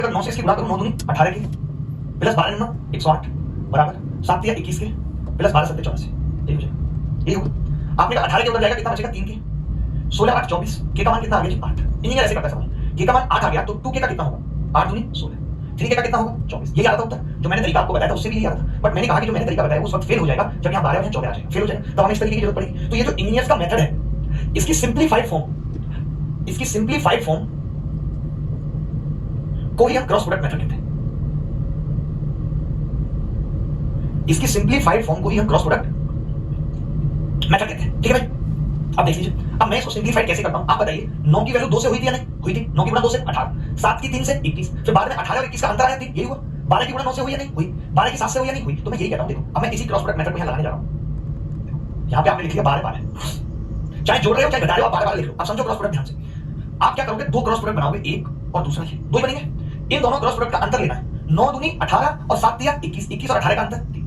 अगर 9 से इसकी गुणा करूं 9 दूनी 18 की प्लस 12 नंबर 108 बराबर 7 या 21 के प्लस 12 7 84 यही हो जाएगा। यही होगा। आपने कहा 18 के उधर जाएगा कितना बचेगा 3 के 16 8 24 के का मान कितना आ गया 8। इंजीनियर ऐसे करता है सवाल के का मान 8 आ गया तो 2 के का कितना होगा 8 दूनी 16 3 के का कितना होगा 24। यही आता उत्तर जो मैंने तरीका आपको बताया था उससे भी यही आता था बट मैंने कहा कि जो मैंने तरीका बताया उस वक्त फेल हो जाएगा जब यहाँ 12 और 14 आ जाएगा फेल हो जाएगा तब हमें इस तरीके की जरूरत पड़ेगी। तो ये जो इंजीनियर्स का मेथड है इसकी सिंपलीफाइड फॉर्म को ही हम क्रॉस प्रोडक्ट मेथड कहते हैं। इसकी सिंपलीफाइड फॉर्म को ही हम क्रॉस प्रोडक्ट मेथड कहते हैं। ठीक है भाई अब देख लीजिए अब मैं इसको सिंपलीफाइड कैसे करता हूं आप बताइए 9 की वैल्यू 2 से हुई थी या नहीं हुई थी 9 की गुणा 2 से 18 7 की 3 से 21 फिर बाद में 18 और 21 का अंतर आया 3 यही हुआ 12 की गुणा 9 से हुई या नहीं हुई 12 की 7 से हुई या नहीं हुई। तो मैं यही कहता हूं देखो अब मैं इसी क्रॉस प्रोडक्ट मेथड को यहां लगाने जा रहा हूं। यहां पे आपने लिख लिया 12 12 चाहे जोड़ रहे हो चाहे घटा रहे हो आप 12 12 लिख लो। अब समझो क्रॉस प्रोडक्ट ध्यान से आप क्या करोगे दो क्रॉस प्रोडक्ट बनाओगे एक और दूसरा ही दो ही बनेंगे। इन दोनों क्रॉस प्रोडक्ट का अंतर लेना है 9 दूनी 18 और 7 दिया 21 21 और 18 का अंतर 3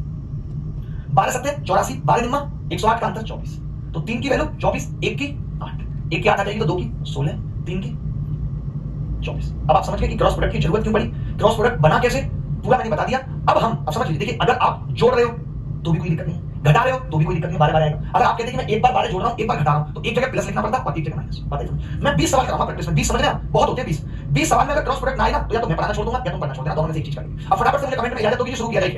12 7 84 12 निम्मा 108 का अंतर 24 तो 3 की वैल्यू 24 1 की 8 1 की 8 आ जाएगी तो 2 की 16 3 की 24। अब आप समझ गए कि क्रॉस प्रोडक्ट की जरूरत क्यों पड़ी। क्रॉस प्रोडक्ट बना कैसे पूरा मैंने बता दिया। अब हम अब समझ लीजिए देखिए अगर आप जोड़ रहे हो तो भी कोई दिक्कत नहीं घटा रहे हो तो भी कोई दिक्कत नहीं 12 12 आएगा। अगर आप कहते हैं कि मैं एक बार 12 जोड़ रहा हूं एक बार घटा रहा हूं तो एक जगह प्लस लिखना पड़ता और एक जगह माइनस। बात है मैं 20 सवाल कराऊंगा प्रैक्टिस में 20 समझ रहे हैं बहुत होते हैं 20 सवाल में अगर क्रॉस प्रोडक्ट ना आए ना तो या तो मैं पढ़ाना छोड़ दूंगा या तुम पढ़ना छोड़ देना दोनों में से एक चीज करेंगे। अब फटाफट से मुझे कमेंट में याद है तो ये शुरू किया जाए।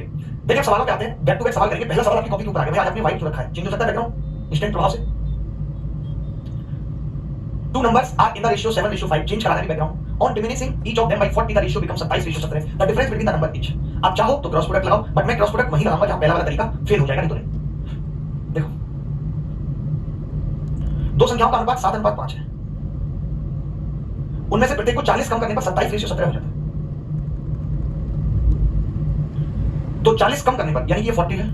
देखिए सवालों पे आते हैं बैक टू बैक सवाल करेंगे। पहला सवाल आपकी कॉपी के ऊपर आ गया भाई आज आपने व्हाइट क्यों रखा है चेंज हो सकता है बैकग्राउंड इंस्टेंट प्रभाव से। Two numbers are in the ratio 7:5 change करा देंगे background on diminishing each of them by 40 the ratio becomes 27:17 the difference between the number each। आप चाहो तो क्रॉस प्रोडक्ट लगाओ बट मैं क्रॉस प्रोडक्ट वही लगाऊंगा जहां पहला वाला तरीका फेल हो जाएगा नहीं तो नहीं। देखो दो संख्याओं का अनुपात 7:5 है उनमें से प्रत्येक को 40 कम करने पर 27:17 हो जाता है। तो 40 कम करने पर यानी ये 40 है।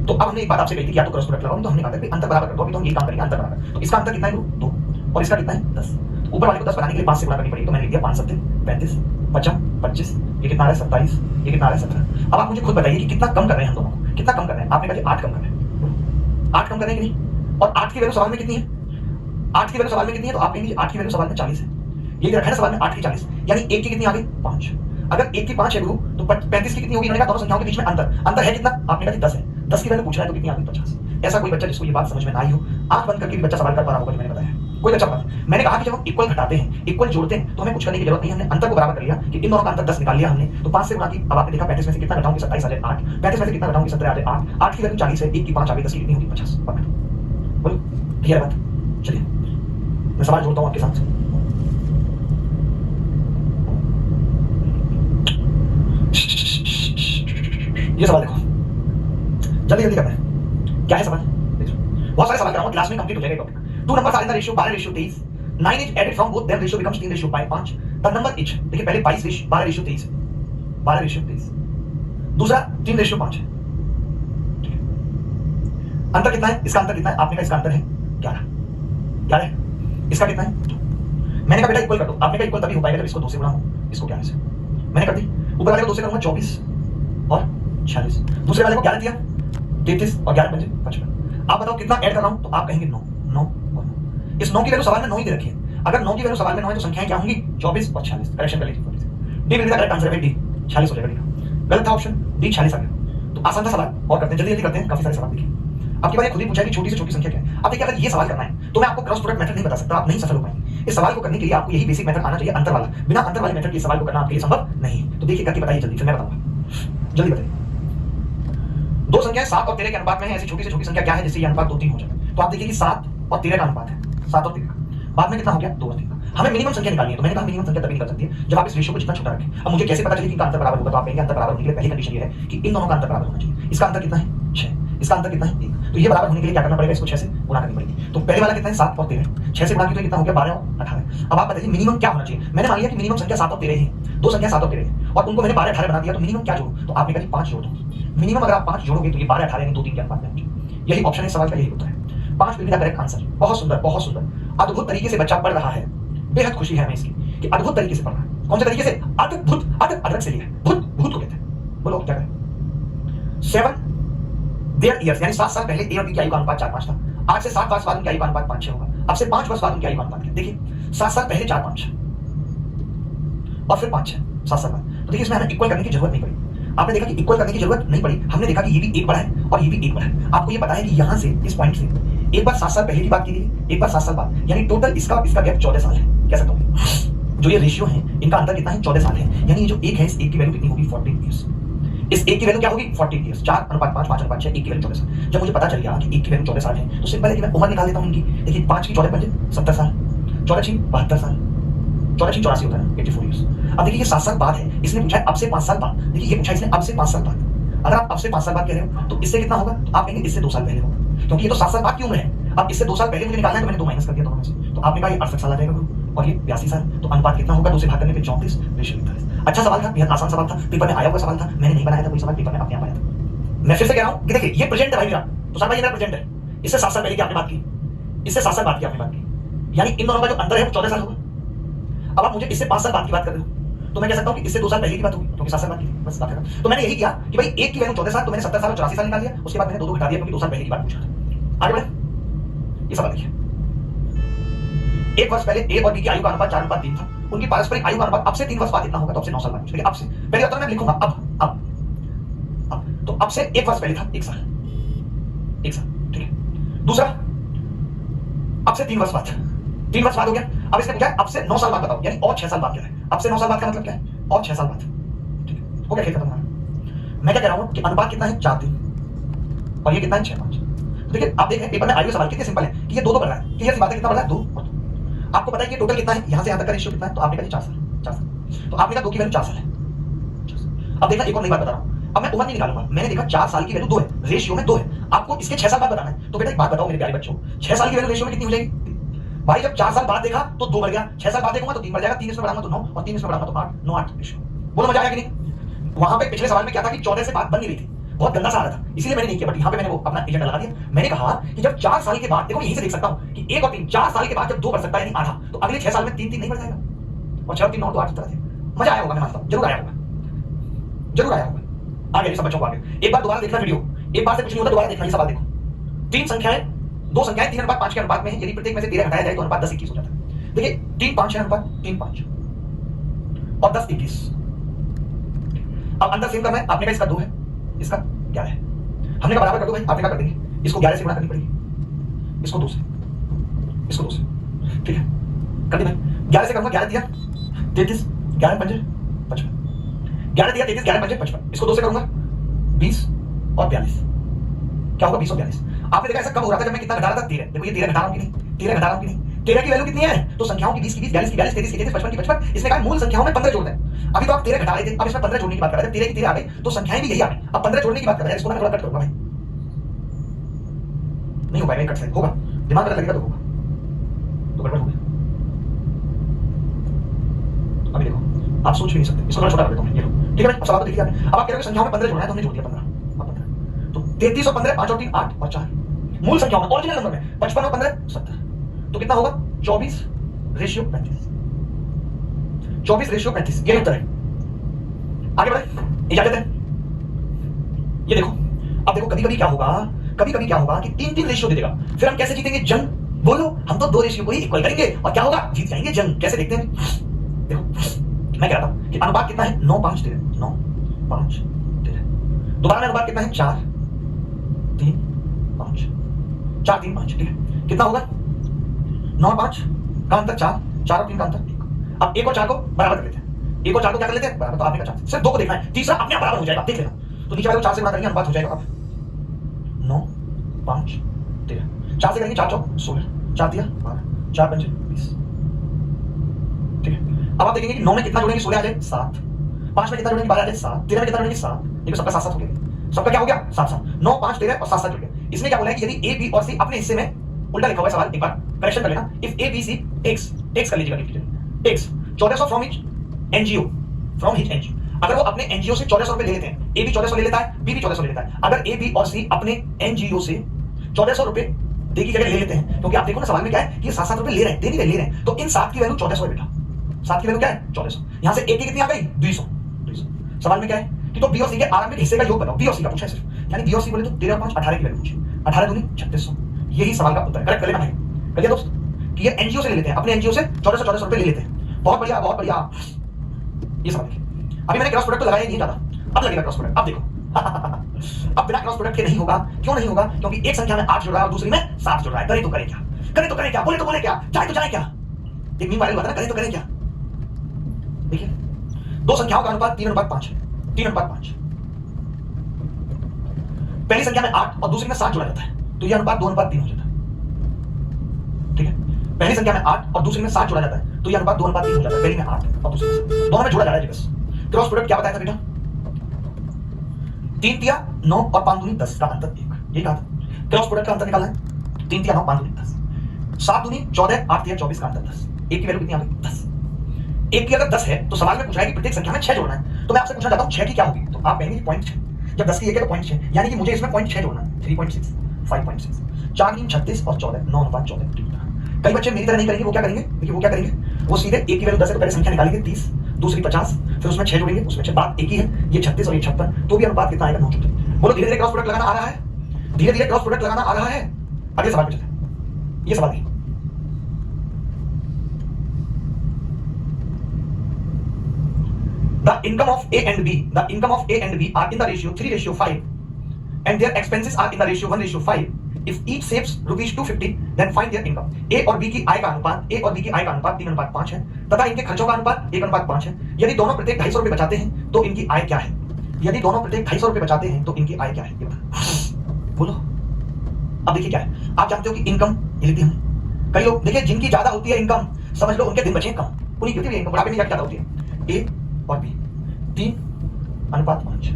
तो अब हमने एक बात आपसे कही थी या तो क्रॉस प्रोडक्ट लगाओ तो हमने कहा था कि अंतर बराबर कर दो अभी तो हम ये काम करेंगे अंतर बराबर। तो इसका अंतर कितना है 2 और इसका कितना है 10। तो ऊपर वाले को 10 बनाने के लिए 5 से गुणा करनी पड़ेगी तो मैंने लिख दिया 5 7 35 50 25 ये कितना आ रहा है 27 ये कितना आ रहा है 17। अब आप मुझे खुद बताइए कि कितना कम कर रहे हैं हम दोनों को कितना कम कर रहे हैं। आपने कहा 8 कम कर रहे हैं 8 कम करने की नहीं और 8 की वैल्यू सवाल में कितनी है 8 की वैल्यू सवाल में कितनी है तो आप कहेंगे 8 की वैल्यू सवाल में 40 है। ये रखा है सवाल में 8 की 40 यानी 1 की कितनी आ गई 5। अगर 1 की 5 है गुरु तो 35 की कितनी होगी इन्होंने कहा दोनों संख्याओं के बीच में अंतर है कितना आपने कहा 10 है 10 की वैल्यू पूछ रहा है तो कितनी आ गई 50। ऐसा कोई बच्चा जिसको ये बात समझ में ना आई हो आंख बंद करके भी बच्चा सवाल कर पा रहा होगा जो मैंने बताया कोई बच्चा बात। मैंने कहा कि जब हम इक्वल घटाते हैं इक्वल जोड़ते हैं तो हमें कुछ करने की जरूरत नहीं हमने अंतर को बराबर कर लिया कि इन दोनों का अंतर 10 निकाल लिया हमने तो 5 से गुणा की। अब आपने देखा 35 में से कितना घटाऊंगी 27 आ जाए 8 35 में से कितना घटाऊंगी 17 आ जाए 8 8 की वैल्यू 40 है 1 की 5 आ गई 10 की कितनी होगी 50। बोलो क्लियर बात। चलिए मैं सवाल जोड़ता हूं आपके साथ। ये सवाल देखो जल्दी जल्दी करना है क्या है सवाल। बहुत सारे सवाल कराऊंगा क्लास में कंप्लीट हो जाएगा topic. 2 numbers are in the ratio 12:23 9 is added from both them ratio becomes 3:5 the number each। देखिए पहले 12:23 12:23 दूसरा 3:5 है। अंतर कितना है इसका अंतर कितना है आपने कहा इसका अंतर है 11 इसका कितना है मैंने कहा बेटा इक्वल कर दो आपने कहा इक्वल तभी हो पाएगा जब इसको 2 से गुणा हो इसको 11 से मैंने कर दी। ऊपर वाले को 2 से करूंगा 24 और 46 दूसरे वाले को 11 दिया 33 और 11 बचे 55। आप बताओ कितना ऐड कर रहा हूं तो आप कहेंगे 9 9 और 9। इस 9 की वैल्यू सवाल में 9 ही दे रखी है। अगर 9 की वैल्यू सवाल में 9 है तो संख्याएं क्या होंगी 24 और 46। करेक्शन कर लीजिए डी बिल्कुल करेक्ट आंसर है डी 46 हो जाएगा। गलत था ऑप्शन डी 46 आ गया। तो आसान था सवाल और करते हैं जल्दी जल्दी करते हैं काफी सारे सवाल देखिए। आपके बारे खुद ही पूछा कि छोटी से छोटी संख्या क्या है। अब देखिए अगर ये सवाल करना है तो मैं आपको क्रॉस प्रोडक्ट मेथड नहीं बता सकता आप नहीं सफल हो पाएंगे। इस सवाल को करने के लिए आपको यही बेसिक मेथड आना चाहिए अंतर वाला। बिना अंतर वाले मेथड के सवाल को करना आपके लिए संभव नहीं। तो देखिए करके बताइए जल्दी फिर मैं बताऊंगा जल्दी बताइए। दो संख्याएं 7 और 13 के अनुपात में है ऐसी छोटी से छोटी संख्या क्या है जिससे ये अनुपात 2 3 हो जाए। तो आप देखिए कि 7 और 13 का अनुपात है 7 और 13 बाद में कितना हो गया 2 और 3 का। हमें मिनिमम संख्या निकालनी है तो मैंने कहा मिनिमम संख्या तभी निकल सकती है जब आप इस रेशियो को जितना छोटा रखें। अब मुझे कैसे पता चले कि इनका अंतर बराबर होगा तो आप कहेंगे अंतर बराबर होने के लिए पहली कंडीशन ये है कि इन दोनों का अंतर बराबर होना चाहिए। इसका अंतर कितना है 6 इसका अंतर कितना है 1 तो ये बराबर होने के लिए क्या करना पड़ेगा इसको 6 से गुणा करनी पड़ेगी। तो पहले वाला कितना है 7 और 13 6 से गुणा किया कितना हो गया 12 और 18। अब आप बताइए मिनिमम क्या होना चाहिए। मैंने मान लिया कि मिनिमम संख्या 7 और 13 है दो संख्या 7 और 13 और उनको मैंने 12 18 बना दिया तो मिनिमम क्या जोड़ूं तो आपने कहा 5 जोड़ दो। मिनिमम अगर आप 5 जोड़ोगे तो ये 12 18 यानी 2 3 के अनुपात में। यही ऑप्शन है सवाल का यही उत्तर है 5 will be the correct answer. बहुत सुंदर अद्भुत तरीके से बच्चा पढ़ रहा है। बेहद खुशी है हमें इसकी कि अद्भुत तरीके से पढ़ रहा है। कौन से तरीके से अद्भुत अद्भुत से लिया भूत भूत को कहते हैं। बोलो क्या करें 7 देयर ईयर्स यानी 7 साल पहले ए और बी की आयु का अनुपात 4 5 था। आज से 7 वर्ष बाद उनकी आयु का अनुपात 5 6 होगा। अब से 5 वर्ष बाद उनकी आयु का अनुपात क्या देखिए 7 साल पहले 4 5 और फिर 5 6 7 7 बाद। तो देखिए इसमें हमें इक्वल करने की जरूरत नहीं पड़ी। आपने देखा कि इक्वल करने की जरूरत नहीं पड़ी, हमने देखा कि ये भी एक बड़ा है और ये भी एक बड़ा है। आपको ये पता है कि यहाँ से इस पॉइंट से एक बार 7 साल पहले की बात की गई, एक बार 7 साल बाद, यानी टोटल इसका गैप 14 साल है। कह सकता हूँ जो ये रेशियो है इनका अंतर कितना है, 14 साल है। यानी ये जो एक है इस एक की वैल्यू कितनी होगी, 14 ईयर्स। इस एक की वैल्यू क्या होगी, 14 ईयर्स। 4:5 5:6 एक की वैल्यू 14 साल। जब मुझे पता चल गया कि एक की वैल्यू 14 साल है तो सिंपल है कि मैं उम्र निकाल लेता हूँ इनकी। देखिए 5 की 14 पंजे 70 साल, 14 6 72 साल, 14 6 84 होता है 84 ईयर्स। अब देखिए ये 7 साल बाद है, इसने पूछा है अब से 5 साल बाद। देखिए ये पूछा इसने अब से 5 साल बाद। अगर आप अब से 5 साल बाद कह रहे हो तो इससे कितना होगा, तो आप कहेंगे इससे 2 साल पहले होगा, क्योंकि ये तो 7 साल बाद की उम्र है। अब इससे 2 साल पहले मुझे निकालना है तो मैंने 2 माइनस कर दिया दोनों में से, तो आपने कहा ये 68 साल आ जाएगा और ये 82 साल। तो अनुपात कितना होगा, 2 से भाग करने पे 34 रेशियो 41। अच्छा सवाल था, बेहद आसान सवाल था, पेपर में आया हुआ सवाल था, मैंने नहीं बनाया था कोई सवाल, पेपर में अपने आप आया था। मैं फिर से कह रहा हूं कि देखिए ये प्रेजेंट है भाई मेरा, तो सर भाई ये मेरा प्रेजेंट है। इससे 7 साल पहले की आपने बात की, इससे 7 साल बाद की आपने बात की, यानी इन दोनों का जो अंतर है वो 14 साल होगा। अब आप मुझे इससे 5 साल बाद की बात कर रहे हो तो मैं कह सकता हूं कि इससे 2 साल पहले की बात होगी, क्योंकि 7 साल बाद की बस बात है। तो मैंने यही किया कि भाई एक की वैल्यू 14 साल, तो मैंने 70 साल और 84 साल निकाल दिया, उसके बाद मैंने 2 घटा दिया क्योंकि 2 साल पहले की बात पूछा था। आगे बढ़े, ये सवाल देखिए। एक वर्ष पहले ए और बी की आयु का अनुपात 4:3 था, उनकी पारस्परिक आयु का अनुपात अब से 3 वर्ष बाद कितना होगा, तो अब से 9 साल बाद। देखिए अब से पहले उत्तर मैं लिखूंगा अब तो अब से 1 वर्ष पहले था 1 साल, 1 साल, ठीक है। दूसरा अब से 3 वर्ष बाद, 3 वर्ष बाद हो गया। अब इसने पूछा अब से 9 साल बाद बताओ, यानी और 6 साल बाद क्या है। अब से 9 साल बाद का मतलब क्या है, और 6 साल बाद, ठीक है। हो गया खेल खत्म। मैं क्या कह रहा हूं कि अनुपात कितना है, 4:3 और ये कितना है, 6:5। देखिए आप देखें पेपर में आयु सवाल कितने सिंपल है कि ये 2 बढ़ रहा है, क्लियर सी बात है, कितना बढ़ रहा है, 2 और 2। आपको पता है कि टोटल कितना है, यहां से यहां तक का रेशियो कितना है, तो आपने कहा 4 साल, 4 साल। तो आपने कहा 2 की वैल्यू 4 साल है। अब देखना एक और नई बात बता रहा हूं, अब मैं उम्र नहीं निकालूंगा, मैंने देखा 4 साल की वैल्यू 2 है, रेशियो में 2 है। आपको इसके 6 साल बाद बताना है, तो बेटा एक बात बताओ मेरे प्यारे बच्चों, 6 साल की वैल्यू रेशियो में कितनी हो जाएगी भाई। जब 4 साल बाद देखा तो 2 बढ़ गया, 6 साल बाद देखूंगा तो 3 बढ़ जाएगा, 3 इसमें बढ़ाऊंगा तो 9 और 3 इसमें बढ़ाऊंगा तो 8, 9 8 रेशियो। बोलो मजा आया कि नहीं। वहां पे पिछले सवाल में क्या था कि 14 से बात बन नहीं रही थी, बहुत गंदा सा आ रहा था, इसीलिए मैंने नहीं किया। बट यहाँ पे मैंने वो अपना एजेंडा लगा दिया। मैंने कहा कि जब 4 साल के बाद, देखो यहीं से देख सकता हूं कि 1 और 3, 4 साल के बाद जब 2 बढ़ सकता है यानी आधा, तो अगले 6 साल में 3 3 नहीं बढ़ जाएगा, और 6 और 3 9 तो 8 तरह से। मजा आया होगा, मैं मानता हूं, जरूर आया होगा, जरूर आया होगा। आगे सब बच्चों को आगे एक बार दोबारा देखना वीडियो, एक बार से कुछ नहीं होता, दोबारा देखना। ये सवाल देखो, 3 संख्याएं, 2 संख्याएं 3:5 के अनुपात में है, यदि प्रत्येक में से 13 घटाया जाए तो अनुपात 10:21 हो जाता है। देखिए 3:5 है अनुपात, 3:5 और 10:21। अब अंदर सेम करना है, आपने कहा इसका 2 है, इसका 11 है, हमने कहा बराबर कर दो भाई, आपने कहा कर देंगे। इसको 11 से गुणा करनी पड़ेगी, इसको 2 से, इसको 2 से, ठीक है कर दी भाई। 11 से करूंगा, 11 दिया 33, 11 पंजे 55, 11 दिया 33, 11 पंजे 55, इसको 2 से करूंगा 20 और 42, क्या होगा 20 और 42। आपने देखा ऐसा कब हो रहा था जब मैं कितना घटा रहा था, 13। देखो ये 13 घटा रहा हूं कि नहीं, 13 घटा रहा हूं कि नहीं, 13 की वैल्यू कितनी है, तो संख्याओं की 20 की 20, 42 की 42, 33 की 33, 55 की 55। इसने कहा मूल संख्याओं में 15 जोड़ दें। अभी तो आप 13 घटा रहे थे, अब इसमें 15 जोड़ने की बात कर रहे थे, 13 की 13 आ गई तो संख्याएं भी यही आ गई, अब 15 जोड़ने की बात कर रहे हैं। इसको मैं थोड़ा कट करूंगा भाई, नहीं हो पाएगा कट से, होगा दिमाग में लगेगा तो होगा, तो गड़बड़ हो गया। अभी देखो आप सोच भी नहीं सकते, इसको थोड़ा छोटा कर देता हूं, ये लो ठीक है भाई। अब सवाल तो देखिए आपने, अब आप कह रहे हो संख्याओं में 15 जोड़ना है तो हमने जोड़ दिया 15, तो 33 और 15, 5 और 3 8 और 4 मूल संख्याओं में, ओरिजिनल नंबर में 55 और 15 70, तो कितना होगा 24 रेशियो 35, 24 रेशियो 35, ये उत्तर है। आगे बढ़े, इजाजत है। ये देखो, अब देखो कभी कभी क्या होगा, कभी कभी क्या होगा कि 3 3 रेशियो दे देगा, फिर हम कैसे जीतेंगे जंग, बोलो। हम तो 2 रेशियो को ही इक्वल करेंगे और क्या होगा, जीत जाएंगे जंग। कैसे देखते हैं, देखो मैं कह रहा था कि अनुपात कितना है 9 5 13, 9 5 13। दोबारा में अनुपात कितना है 4 3 5, 4 3 5, ठीक है। कितना होगा 9 5 का अंतर 4, 4 और 3 का अंतर 1। अब 1 और 4 को बराबर कर लेते हैं, 1 और 4 को क्या कर लेते हैं बराबर, तो आपने कहा 4, सिर्फ 2 को देखना है, तीसरा अपने आप बराबर हो जाएगा, देख लेना। तो नीचे वाले को 4 से गुणा करेंगे, अनुपात हो जाएगा अब 9 5 13, 4 से करेंगे 4 4 16, 4 दिया 12, 4 5 20, ठीक है। अब आप देखेंगे कि 9 में कितना जोड़ेंगे 16 आ जाए 7, 5 में कितना जोड़ेंगे 12 आ जाए 7, 13 में कितना जोड़ेंगे 7, देखो सबका 7 7 हो गया, सबका क्या हो गया 7 7, 9 5 13 और 7 7 जुड़ गया। इसमें क्या बोला है कि यदि ए बी और सी अपने हिस्से में, उल्टा लिखा हुआ है सवाल, एक बार करेक्शन कर लेना, if A B C takes कर लीजिएगा, takes 1400 from his NGO, from his NGO. अगर वो अपने एनजीओ से 1400 रुपए ले लेते हैं, ए भी 1400 ले लेता है, बी भी 1400 ले लेता है, अगर ए बी और सी अपने एनजीओ से 1400 रुपए दे की जगह ले लेते हैं, क्योंकि आप देखो ना सवाल में क्या है कि ये 7 7 रुपए ले रहे हैं, दे नहीं ले रहे हैं, तो इन 7 की वैल्यू 1400 है बेटा, 7 की वैल्यू क्या है 1400। यहां से ए की कितनी आ गई 200, 200। सवाल में क्या है कि तो बी और सी के आरंभिक हिस्से का योग बताओ, बी और सी का पूछा है सिर्फ, यानी बी और सी बोले तो 13 और 5 18 की वैल्यू पूछी, 18 दूनी 3600। यही सवाल का उत्तर, करेक्ट कर लेना भाई, करिए दोस्त कि ये एनजीओ से ले लेते हैं, अपने एनजीओ से 1400 रुपए ले लेते हैं। बहुत बढ़िया बहुत बढ़िया। ये समझ देखिए, अभी मैंने क्रॉस प्रोडक्ट तो लगाया नहीं ज्यादा, अब लगेगा क्रॉस प्रोडक्ट। अब देखो अब बिना क्रॉस प्रोडक्ट के नहीं होगा। क्यों नहीं होगा? क्योंकि एक संख्या में 8 जुड़ रहा है और दूसरी में 7 जुड़ रहा है। करे तो करें क्या, करे तो करें क्या, बोले तो बोले क्या, चाहे तो चाहे क्या। एक मीम वायरल हुआ था ना, करे तो करें क्या। देखिए दो संख्याओं का अनुपात 3:5 है, 3:5। पहली संख्या में 8 और दूसरी में 7 जोड़ा जाता है तो यह अनुपात 2:3 हो जाता है। ठीक है, पहली संख्या में 8 और दूसरी में 7 जोड़ा जाता है तो यह अनुपात 2:3 हो जाता है। पहली में 8 और दूसरी में 7, दोनों में जोड़ा जा रहा है। बस क्रॉस प्रोडक्ट क्या बताया था बेटा? 3 तिया 9 और 5 दूनी 10 का अंतर 1, ये कहा था। क्रॉस प्रोडक्ट का अंतर निकालना है, 3 तिया 9 5 दूनी 10, 7 दूनी 14 8 तिया 24 का अंतर 10। एक की वैल्यू कितनी आ गई? 10। एक की अगर 10 है तो सवाल में पूछा है कि प्रत्येक संख्या में 6 जोड़ना है, तो मैं आपसे पूछना चाहता हूं 6 की क्या होगी? तो आप कहेंगे पॉइंट 6। जब 10 की एक है तो पॉइंट 6, यानी कि मुझे इसमें पॉइंट 6 जोड़ना है। 3.6 5.6 4 3 36 और 14 9:14। कई बच्चे मेरी तरह नहीं करेंगे। वो क्या करेंगे? देखिए वो क्या करेंगे, वो सीधे एक की वैल्यू 10 है तो पहले संख्या निकालेंगे 30, दूसरी 50, फिर उसमें 6 जोड़ेंगे, उसमें 6 बात एक ही है। ये 36 और ये 56, तो भी अनुपात कितना आएगा? 9:3। बोलो धीरे धीरे क्रॉस प्रोडक्ट लगाना आ रहा है, धीरे धीरे क्रॉस प्रोडक्ट लगाना आ रहा है। अगले सवाल पे चलते हैं। ये सवाल देखिए, the income of A and B are in the ratio 3:5 and their expenses are in the ratio 1:5. If each saves ₹250, then find their income. A और B की आय का अनुपात 3:5 है तथा इनके खर्चों का अनुपात 1:5 है। यदि दोनों प्रत्येक 250 रुपए बचाते हैं तो इनकी आय क्या है? यदि दोनों प्रत्येक 250 रुपए बचाते हैं तो इनकी आय क्या है? ये बता बोलो। अब देखिए क्या है, आप जानते हो कि इनकम ये लिखते हैं। कई लोग देखिए जिनकी ज्यादा होती है इनकम, समझ लो उनके दिन बचे कम, उन्हीं की होती है इनकम। बुढ़ापे में ज्यादा होती है। ए और बी 3:5।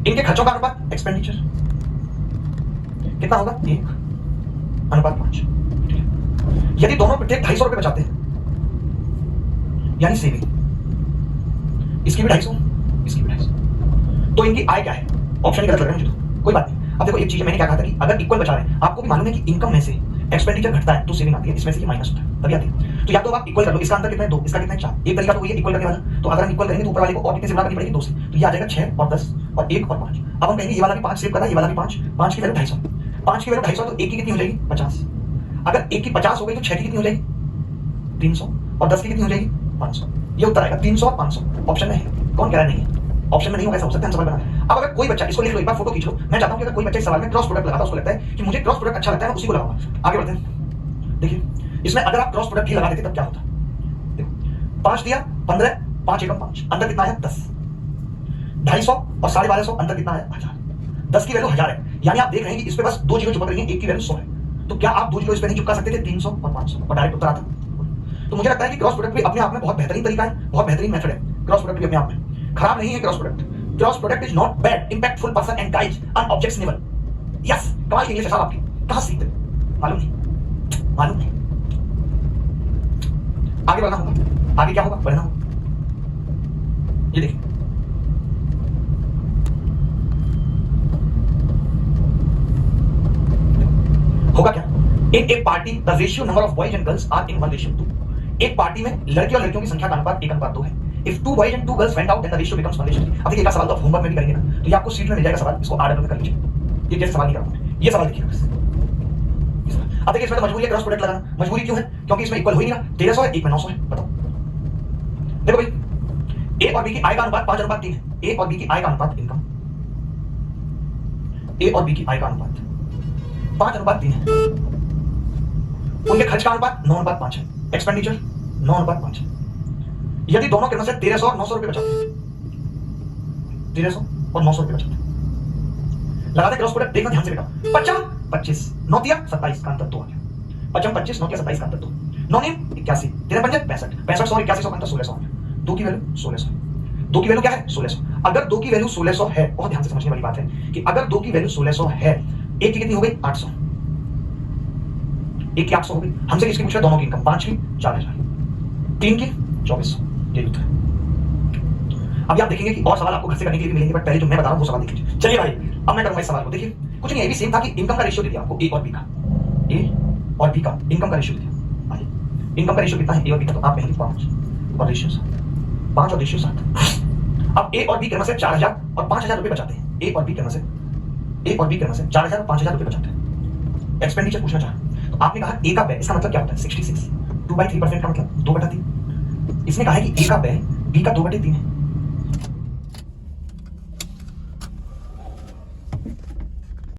इनके खर्चों का अनुपात एक्सपेंडिचर कितना होगा? 1:5। यदि दोनों प्रत्येक 250 रुपए बचाते हैं यानी सेविंग, इसकी भी 250 इसकी भी 250, तो इनकी आय क्या है? ऑप्शन गलत लग रहा है मुझे तो, कोई बात नहीं। अब देखो एक चीज मैंने क्या कहा था कि अगर इक्वल बचा रहे हैं, आपको भी मालूम है कि इनकम में से एक्सपेंडिचर घटता है तो सेविंग आती है, इसमें से ये माइनस होता है तभी आती है। तो या तो आप इक्वल कर लो, इसका अंतर कितना है? 2, इसका कितना है? 4। एक तरीका तो वही है इक्वल करने वाला। तो अगर हम इक्वल करेंगे तो ऊपर वाले को और कितने से गुणा करनी पड़ेगी? 2 से, तो ये आ जाएगा 6 और 10 और 1 और 5। अब हम कहेंगे ये वाला भी 5 सेव करना, ये वाला भी 5, 5 की वैल्यू 250, 5 की वैल्यू 250 तो एक की कितनी हो जाएगी? 50। अगर एक की 50 हो गई तो 6 की कितनी हो जाएगी? 300 और 10 की कितनी हो जाएगी? 500। ये उत्तर आएगा 300 और 500। ऑप्शन में है, कौन कह रहा है नहीं है? ऑप्शन में नहीं होगा, ऐसा हो सकता है सवाल बना। अब अगर कोई बच्चा, इसको लिख लो, एक बार फोटो खींच लो। मैं चाहता हूं कि अगर कोई बच्चा इस सवाल में क्रॉस प्रोडक्ट लगाता है, उसको लगता है कि मुझे क्रॉस प्रोडक्ट अच्छा लगता है, मैं उसी को लगाऊंगा। आगे बढ़ते हैं। देखिए इसमें अगर आप क्रॉस प्रोडक्ट ही लगा देते तब क्या होता? देखो 5 दिया 15, 5 एकम 5, अंतर कितना आया? 10। 250 और 1250 अंतर कितना आया? 1000। 10 की वैल्यू 1000 है, यानी आप देख रहे हैं कि इस पे बस 2 जीरो चिपक रही है, एक की वैल्यू 100 है। तो क्या आप 2 जीरो इस पे नहीं चिपका सकते थे? 300 और 500 और डायरेक्ट उत्तर आता? तो मुझे लगता है कि क्रॉस प्रोडक्ट भी अपने आप में बहुत बेहतरीन तरीका है, बहुत बेहतरीन मेथड है। क्रॉस प्रोडक्ट भी अपने आप में खराब नहीं है। Cross product is not bad, impactful person and guides on objects enable. Yes, कमाल की इंग्लिश है साहब आपकी, कहां सीखते? मालूम नहीं। आगे बढ़ना होगा। आगे क्या होगा? बढ़ना होगा। ये देखिए होगा क्या? In a party the ratio number of boys and girls are in 1:2। एक पार्टी में लड़के और लड़कियों की संख्या का अनुपात 1:2 है। If 2 boys and 2 girls went out then the ratio becomes 1:3। अब देखिए एक सवाल तो आप होमवर्क में भी करेंगे ना, तो ये आपको सीट में मिल जाएगा सवाल, इसको आर्डर में कर लीजिए। ये जैसे सवाल नहीं करूंगा, ये सवाल देखिए बस। अब देखिए इसमें तो मजबूरी है क्रॉस प्रोडक्ट लगाना। मजबूरी क्यों है? क्योंकि इसमें इक्वल हो ही नहीं रहा। 1300 है, एक में 900 है। बताओ देखो भाई, ए और बी की आय का अनुपात 5:3 है। ए और बी की आय का अनुपात इनकम, ए और बी की आय का अनुपात 5:3 है। उनके खर्च का अनुपात 9:5 है। एक्सपेंडिचर 9:5 है। यदि दोनों क्रम से 1300 और 900 रुपए बचाते हैं, 1300 और 900 रुपए बचाते हैं, लगाते क्रॉस प्रोडक्ट। देखना ध्यान से बेटा, 50 25 9 तिया 27 का अंतर 2 आ गया। 55 25 9 तिया 27 का अंतर 2, 9 9 81 13 5 65 65 100 81 100 का अंतर 1600 आ गया। 2 की वैल्यू 1600। 2 की वैल्यू क्या है? 1600। अगर 2 की वैल्यू 1600 है, बहुत ध्यान से समझने वाली बात है कि अगर 2 की वैल्यू 1600 है, एक की कितनी हो गई? 800। एक की 800 हो गई। हमसे किसकी पूछ रहा? दोनों की इनकम। 5 की 4000, 3 की 2400। ये उत्तर है। अभी आप देखेंगे कि और सवाल आपको घर से करने के लिए मिलेंगे, बट पहले जो मैं बता रहा हूं वो सवाल देख लीजिए। चलिए भाई, अब मैं करूंगा इस सवाल को। देखिए कुछ नहीं, ये भी सेम था कि इनकम का रेशियो दे दिया आपको, ए और बी का, ए और बी का इनकम का रेशियो दे दिया। आइए इनकम का रेशियो कितना है ए और बी का? तो आप कहेंगे 5 और रेशियो 7, 5 और रेशियो 7। अब ए और बी क्रम से 4000 और 5000 रुपए बचाते हैं। ए और बी क्रम से 4000 और 5000 रुपए बचाते हैं। एक्सपेंडिचर पूछना चाहा, तो आपने कहा ए का व्यय, इसका मतलब क्या होता है? 66। 2/3% का मतलब 2/3। इसने कहा है कि ए का व्यय बी का 2/3 है,